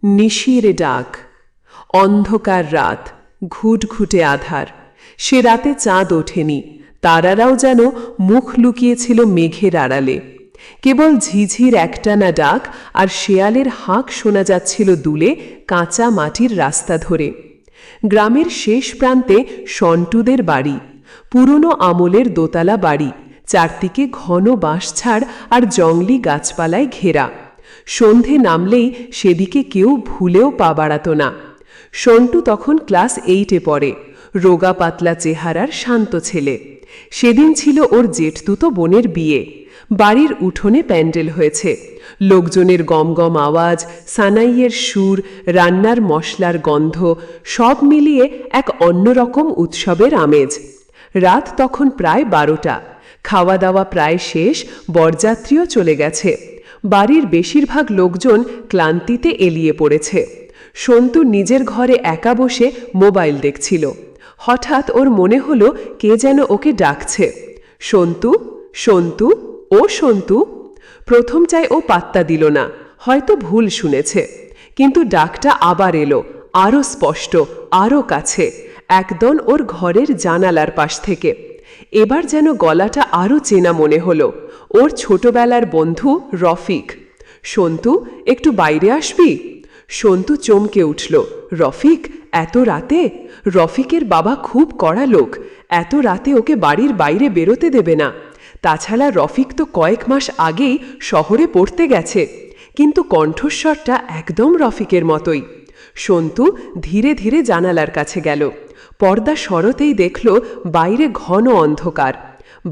নিশির ডাক। অন্ধকার রাত, ঘুটঘুটে আধার। সে রাতে চাঁদ ওঠেনি, তারারাও যেন মুখ লুকিয়েছিল মেঘের আড়ালে। কেবল ঝিঝির একটানা ডাক আর শেয়ালের হাঁক শোনা যাচ্ছিল দূলে কাঁচা মাটির রাস্তা ধরে। গ্রামের শেষ প্রান্তে সন্টুদের বাড়ি, পুরনো আমলের দোতলা বাড়ি, চারদিকে ঘন বাঁশঝাড় আর জংলি গাছপালায় ঘেরা। সন্ধে নামলেই সেদিকে কেউ ভুলেও পা বাড়াত না। সন্টু তখন ক্লাস 8-এ পড়ে, রোগা পাতলা চেহারার শান্ত ছেলে। সেদিন ছিল ওর জেঠতুতো বোনের বিয়ে। বাড়ির উঠোনে প্যান্ডেল হয়েছে। লোকজনের গমগম আওয়াজ, সানাইয়ের সুর, রান্নার মশলার গন্ধ, সব মিলিয়ে এক অন্যরকম উৎসবের আমেজ। রাত তখন প্রায় 12টা। খাওয়া দাওয়া প্রায় শেষ, বরযাত্রীও চলে গেছে। বাড়ির বেশিরভাগ লোকজন ক্লান্তিতে এলিয়ে পড়েছে। সন্তু নিজের ঘরে একা বসে মোবাইল দেখছিল। হঠাৎ ওর মনে হলো কে যেন ওকে ডাকছে, সন্তু, সন্তু, ও সন্তু। প্রথম চাই ও পাত্তা দিল না, হয়তো ভুল শুনেছে। কিন্তু ডাকটা আবার এলো, আরও স্পষ্ট, আরও কাছে, একদম ওর ঘরের জানালার পাশ থেকে। এবার যেন গলাটা আরও চেনা মনে হলো, ওর ছোটবেলার বন্ধু রফিক। সন্তু, একটু বাইরে আসবি? সন্তু চমকে উঠল। রফিক, এত রাতে? রফিকের বাবা খুব কড়া লোক, এত রাতে ওকে বাড়ির বাইরে বেরোতে দেবে না। তাছাড়া রফিক তো কয়েক মাস আগেই শহরে পড়তে গেছে। কিন্তু কণ্ঠস্বরটা একদম রফিকের মতোই। সন্তু ধীরে ধীরে জানালার কাছে গেল। পর্দা সরতেই দেখল বাইরে ঘন অন্ধকার।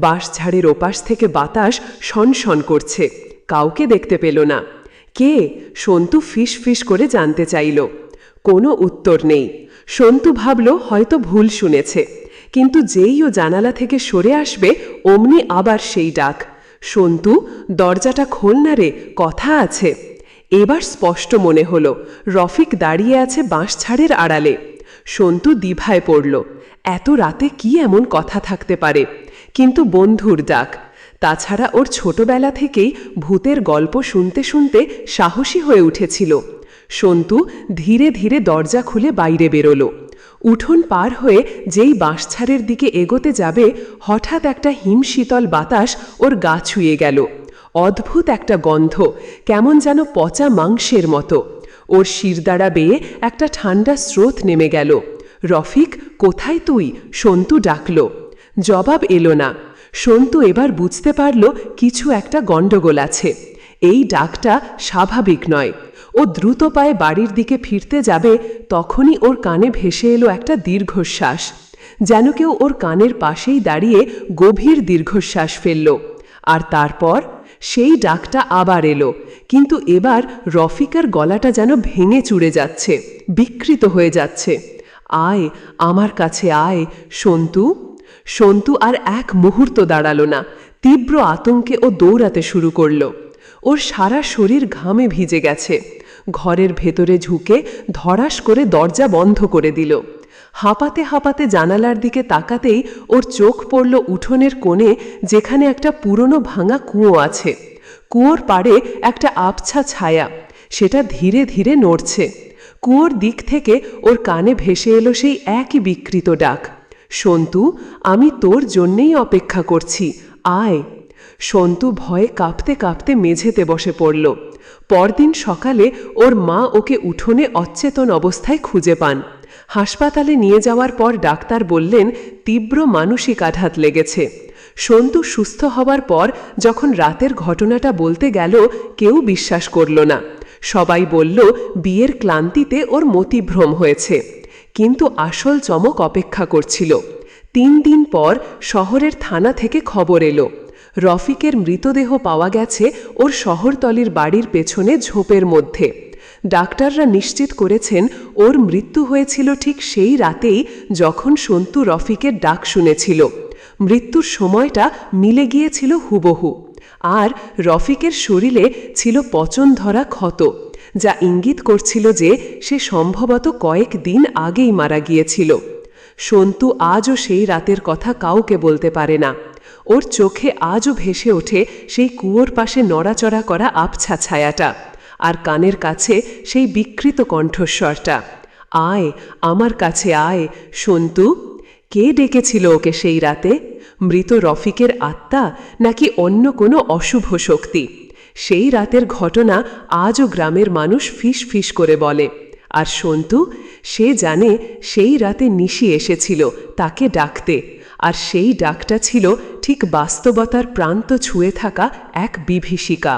বাঁশঝাড়ের ওপাশ থেকে বাতাস শনশন করছে, কাউকে দেখতে পেল না। কে? সন্তু ফিস ফিস করে জানতে চাইল। কোনো উত্তর নেই। সন্তু ভাবল হয়তো ভুল শুনেছে। কিন্তু যেই ও জানালা থেকে সরে আসবে অমনি আবার সেই ডাক, সন্তু, দরজাটা খোল না রে, কথা আছে। এবার স্পষ্ট মনে হলো রফিক দাঁড়িয়ে আছে বাঁশঝাড়ের আড়ালে। সন্তু দ্বিধায় পড়ল, এত রাতে কি এমন কথা থাকতে পারে? কিন্তু বন্ধুর ডাক। তাছাড়া ওর ছোটবেলা থেকেই ভূতের গল্প শুনতে শুনতে সাহসী হয়ে উঠেছিল। সন্তু ধীরে ধীরে দরজা খুলে বাইরে বেরোলো। উঠোন পার হয়ে যেই বাঁশঝাড়ের দিকে এগোতে যাবে, হঠাৎ একটা হিমশীতল বাতাস ওর গা ছুঁয়ে গেল। অদ্ভুত একটা গন্ধ, কেমন যেন পচা মাংসের মতো। ওর শিরদাঁড়া বেয়ে একটা ঠান্ডা স্রোত নেমে গেল। রফিক, কোথায় তুই? সন্তু ডাকল। জবাব এলো না। সন্তু এবার বুঝতে পারল কিছু একটা গণ্ডগোল আছে। এই ডাকটা স্বাভাবিক নয়। ও দ্রুত পায়ে বাড়ির দিকে ফিরতে যাবে, তখনই ওর কানে ভেসে এলো একটা দীর্ঘশ্বাস। যেন কেউ ওর কানের পাশেই দাঁড়িয়ে গভীর দীর্ঘশ্বাস ফেলল। আর তারপর সেই ডাকটা আবার এলো, কিন্তু এবার রফিকের গলাটা যেন ভেঙে চুরে যাচ্ছে, বিকৃত হয়ে যাচ্ছে। আয়, আমার কাছে আয়, সন্তু। সন্তু আর এক মুহূর্ত দাঁড়ালো না। তীব্র আতঙ্কে ও দৌড়াতে শুরু করল। ওর সারা শরীর ঘামে ভিজে গেছে। ঘরের ভেতরে ঝুঁকে ধড়াস করে দরজা বন্ধ করে দিল। হাঁপাতে হাঁপাতে জানালার দিকে তাকাতেই ওর চোখ পড়ল উঠোনের কোণে, যেখানে একটা পুরনো ভাঙা কুয়ো আছে। কুয়োর পাড়ে একটা আবছা ছায়া, সেটা ধীরে ধীরে নড়ছে। কুয়োর দিক থেকে ওর কানে ভেসে এলো সেই একই বিকৃত ডাক, সন্তু, আমি তোর জন্যেই অপেক্ষা করছি, আয়। সন্তু ভয়ে কাঁপতে কাঁপতে মেঝেতে বসে পড়ল। পরদিন সকালে ওর মা ওকে উঠোনে অচেতন অবস্থায় খুঁজে পান। হাসপাতালে নিয়ে যাওয়ার পর ডাক্তার বললেন তীব্র মানসিক আঘাত লেগেছে। সন্তু সুস্থ হবার পর যখন রাতের ঘটনাটা বলতে গেল, কেউ বিশ্বাস করল না। সবাই বলল বিয়ের ক্লান্তিতে ওর মতিভ্রম হয়েছে। কিন্তু আসল চমক অপেক্ষা করছিল। 3 দিন পর শহরের থানা থেকে খবর এলো, রফিকের মৃতদেহ পাওয়া গেছে ওর শহরতলির বাড়ির পেছনে ঝোপের মধ্যে। ডাক্তাররা নিশ্চিত করেছেন ওর মৃত্যু হয়েছিল ঠিক সেই রাতেই যখন সন্তু রফিকের ডাক শুনেছিল। মৃত্যুর সময়টা মিলে গিয়েছিল হুবহু। আর রফিকের শরীরে ছিল পচন ধরা ক্ষত, যা ইঙ্গিত করছিল যে সে সম্ভবত কয়েক দিন আগেই মারা গিয়েছিল। সন্তু আজও সেই রাতের কথা কাউকে বলতে পারে না। ওর চোখে আজও ভেসে ওঠে সেই কুয়োর পাশে নড়াচড়া করা আবছা ছায়াটা। আর কানের কাছে সেই বিকৃত কণ্ঠস্বরটা, আয় আমার কাছে আয় সন্তু। কে ডেকেছিল ওকে সেই রাতে? মৃত রফিকের আত্মা নাকি অন্য কোনো অশুভ শক্তি? সেই রাতের ঘটনা আজও গ্রামের মানুষ ফিস ফিস করে বলে। আর সন্তু, সে জানে সেই রাতে নিশি এসেছিল তাকে ডাকতে, আর সেই ডাকটা ছিল ঠিক বাস্তবতার প্রান্ত ছুঁয়ে থাকা এক বিভীষিকা।